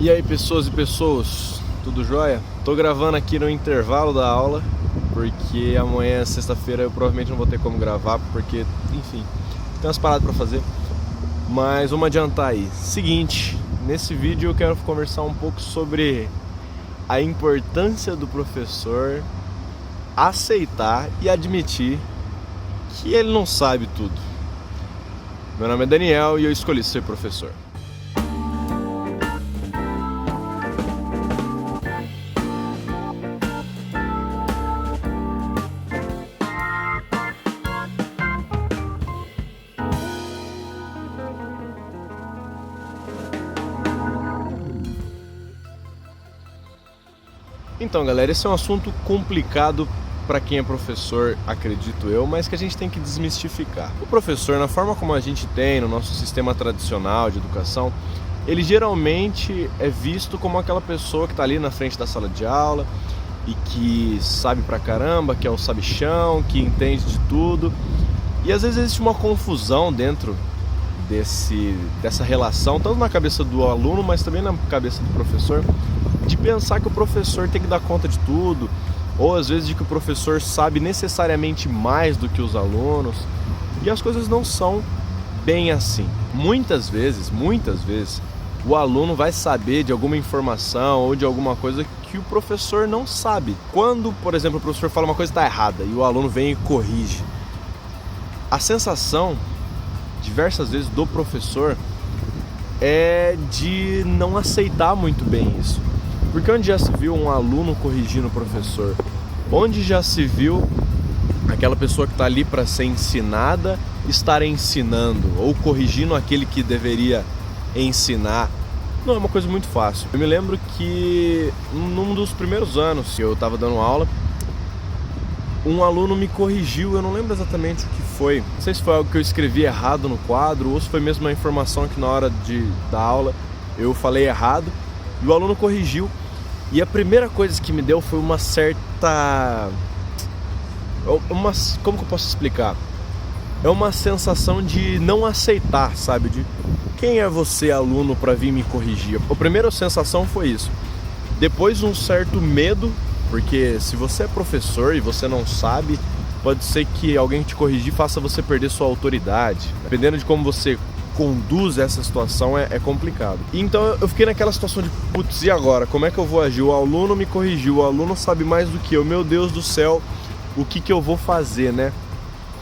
E aí, pessoas e pessoas, tudo jóia? Tô gravando aqui no intervalo da aula, porque amanhã, sexta-feira, eu provavelmente não vou ter como gravar, porque, enfim, tem umas paradas pra fazer. Mas vamos adiantar aí. Seguinte, nesse vídeo eu quero conversar um pouco sobre a importância do professor aceitar e admitir que ele não sabe tudo. Meu nome é Daniel e eu escolhi ser professor. Então, galera, esse é um assunto complicado para quem é professor, acredito eu, mas que a gente tem que desmistificar. O professor, na forma como a gente tem no nosso sistema tradicional de educação, ele geralmente é visto como aquela pessoa que está ali na frente da sala de aula e que sabe pra caramba, que é o sabichão, que entende de tudo. E às vezes existe uma confusão dentro dessa relação, tanto na cabeça do aluno, mas também na cabeça do professor, de pensar que o professor tem que dar conta de tudo, ou às vezes de que o professor sabe necessariamente mais do que os alunos, e as coisas não são bem assim. Muitas vezes, o aluno vai saber de alguma informação ou de alguma coisa que o professor não sabe. Quando, por exemplo, o professor fala uma coisa que está errada e o aluno vem e corrige, a sensação, diversas vezes, do professor é de não aceitar muito bem isso. Porque onde já se viu um aluno corrigindo o professor? Onde já se viu aquela pessoa que está ali para ser ensinada estar ensinando ou corrigindo aquele que deveria ensinar? Não é uma coisa muito fácil. Eu me lembro que num dos primeiros anos que eu estava dando aula, um aluno me corrigiu, eu não lembro exatamente o que foi. Não sei se foi algo que eu escrevi errado no quadro ou se foi mesmo uma informação que na hora da aula eu falei errado. E o aluno corrigiu. E a primeira coisa que me deu foi uma certa... Como que eu posso explicar? É uma sensação de não aceitar, sabe? De quem é você, aluno, para vir me corrigir? A primeira sensação foi isso. Depois um certo medo, porque se você é professor e você não sabe, pode ser que alguém te corrigir faça você perder sua autoridade. Dependendo de como você conduz essa situação, é complicado. Então eu fiquei naquela situação de, putz, e agora? Como é que eu vou agir? O aluno me corrigiu, o aluno sabe mais do que eu. Meu Deus do céu, o que eu vou fazer, né?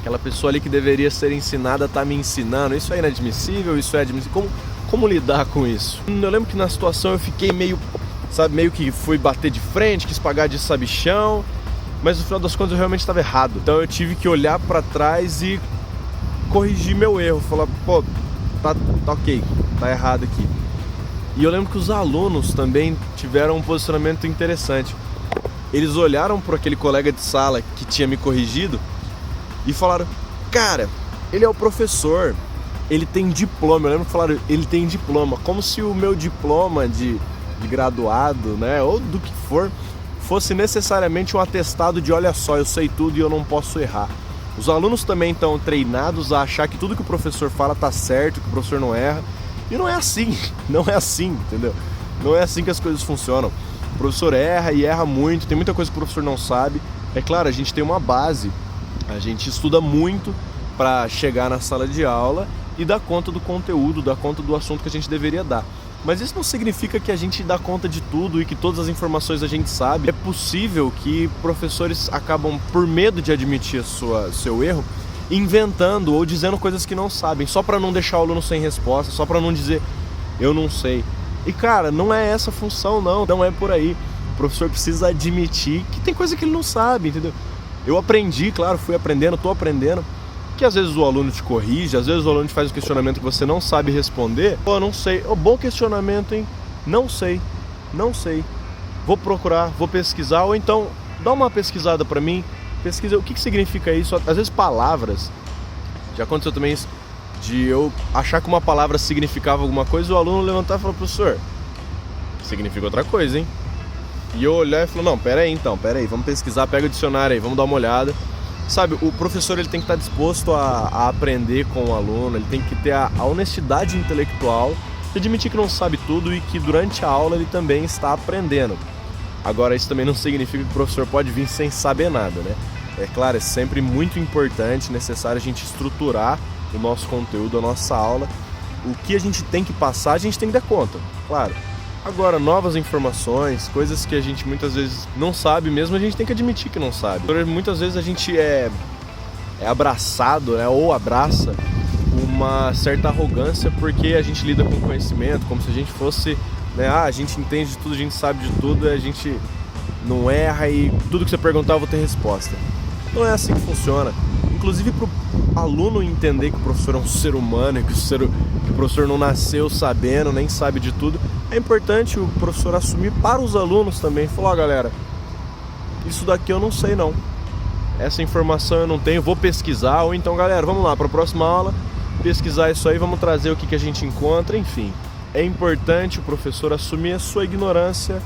Aquela pessoa ali que deveria ser ensinada tá me ensinando. Isso é inadmissível, isso é admissível. Como lidar com isso? Eu lembro que na situação eu fiquei meio que fui bater de frente, quis pagar de sabichão, mas no final das contas eu realmente estava errado. Então eu tive que olhar para trás e corrigir meu erro, falar, pô, tá ok, tá errado aqui. E eu lembro que os alunos também tiveram um posicionamento interessante. Eles olharam para aquele colega de sala que tinha me corrigido e falaram, cara, ele é o professor, ele tem diploma. Eu lembro que falaram, ele tem diploma, como se o meu diploma de graduado, né, ou do que for, fosse necessariamente um atestado de olha só, eu sei tudo e eu não posso errar. Os alunos também estão treinados a achar que tudo que o professor fala tá certo, que o professor não erra. E não é assim, entendeu? Não é assim que as coisas funcionam. O professor erra e erra muito, tem muita coisa que o professor não sabe. É claro, a gente tem uma base, a gente estuda muito para chegar na sala de aula e dar conta do conteúdo, dar conta do assunto que a gente deveria dar. Mas isso não significa que a gente dá conta de tudo e que todas as informações a gente sabe. É possível que professores acabam, por medo de admitir seu erro, inventando ou dizendo coisas que não sabem, só para não deixar o aluno sem resposta, só para não dizer, eu não sei. E cara, não é essa a função, não é por aí. O professor precisa admitir que tem coisa que ele não sabe, entendeu? Eu aprendi, claro, fui aprendendo, tô aprendendo, que às vezes o aluno te corrige, às vezes o aluno te faz um questionamento que você não sabe responder. Pô, não sei. Oh, bom questionamento, hein? Não sei. Vou procurar, vou pesquisar, ou então dá uma pesquisada pra mim. Pesquisa o que significa isso. Às vezes palavras. Já aconteceu também isso, de eu achar que uma palavra significava alguma coisa e o aluno levantar e falar, professor, significa outra coisa, hein? E eu olhar e falar, não, pera aí, vamos pesquisar, pega o dicionário aí, vamos dar uma olhada. Sabe, o professor ele tem que estar disposto a aprender com o aluno, ele tem que ter a honestidade intelectual de admitir que não sabe tudo e que durante a aula ele também está aprendendo. Agora, isso também não significa que o professor pode vir sem saber nada, né? É claro, é sempre muito importante, necessário a gente estruturar o nosso conteúdo, a nossa aula. O que a gente tem que passar, a gente tem que dar conta, claro. Agora, novas informações, coisas que a gente muitas vezes não sabe mesmo, a gente tem que admitir que não sabe. Muitas vezes a gente é abraçado, né, ou abraça uma certa arrogância porque a gente lida com conhecimento, como se a gente fosse, né, a gente entende de tudo, a gente sabe de tudo, a gente não erra e tudo que você perguntar eu vou ter resposta. Não é assim que funciona. Inclusive para o aluno entender que o professor é um ser humano e que o professor não nasceu sabendo, nem sabe de tudo, é importante o professor assumir para os alunos também. Falar, ó, galera, isso daqui eu não sei não. Essa informação eu não tenho, vou pesquisar. Ou então, galera, vamos lá para a próxima aula, pesquisar isso aí, vamos trazer o que a gente encontra, enfim. É importante o professor assumir a sua ignorância,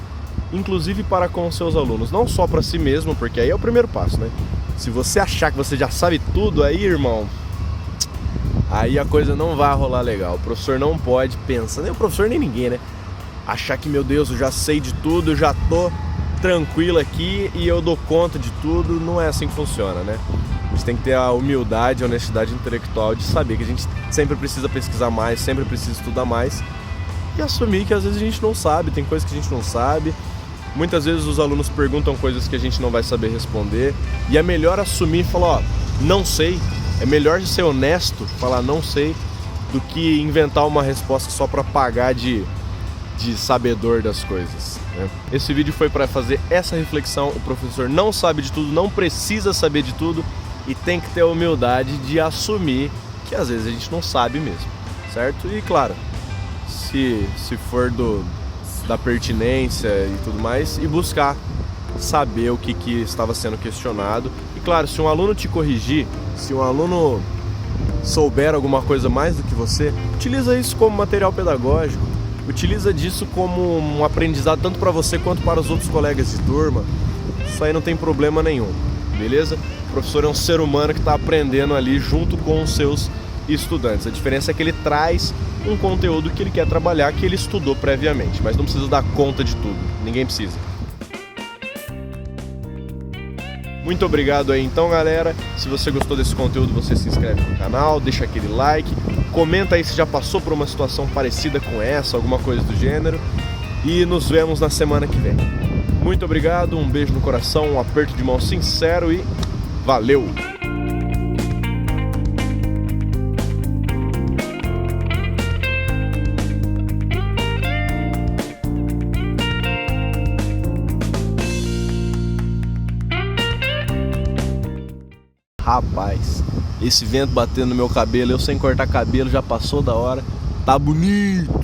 inclusive para com os seus alunos. Não só para si mesmo, porque aí é o primeiro passo, né? Se você achar que você já sabe tudo aí, irmão, aí a coisa não vai rolar legal. O professor não pode pensar, nem o professor nem ninguém, né? Achar que, meu Deus, eu já sei de tudo, eu já tô tranquilo aqui e eu dou conta de tudo. Não é assim que funciona, né? A gente tem que ter a humildade, a honestidade intelectual de saber que a gente sempre precisa pesquisar mais, sempre precisa estudar mais e assumir que às vezes a gente não sabe, tem coisas que a gente não sabe. Muitas vezes os alunos perguntam coisas que a gente não vai saber responder e é melhor assumir e falar, ó, não sei. É melhor ser honesto, falar não sei, do que inventar uma resposta só para pagar de sabedor das coisas, né? Esse vídeo foi para fazer essa reflexão. O professor não sabe de tudo, não precisa saber de tudo e tem que ter a humildade de assumir que às vezes a gente não sabe mesmo, certo? E claro, se for da pertinência e tudo mais, e buscar saber o que estava sendo questionado. E claro, se um aluno te corrigir, se um aluno souber alguma coisa mais do que você, utiliza isso como material pedagógico, utiliza disso como um aprendizado tanto para você quanto para os outros colegas de turma. Isso aí não tem problema nenhum, beleza? O professor é um ser humano que está aprendendo ali junto com os seus estudantes. A diferença é que ele traz um conteúdo que ele quer trabalhar, que ele estudou previamente, mas não precisa dar conta de tudo, ninguém precisa. Muito obrigado aí então, galera. Se você gostou desse conteúdo, você se inscreve no canal, deixa aquele like, comenta aí se já passou por uma situação parecida com essa, alguma coisa do gênero, e nos vemos na semana que vem. Muito obrigado, um beijo no coração, um aperto de mão sincero e valeu! Rapaz, esse vento batendo no meu cabelo, eu sem cortar cabelo, já passou da hora. Tá bonito!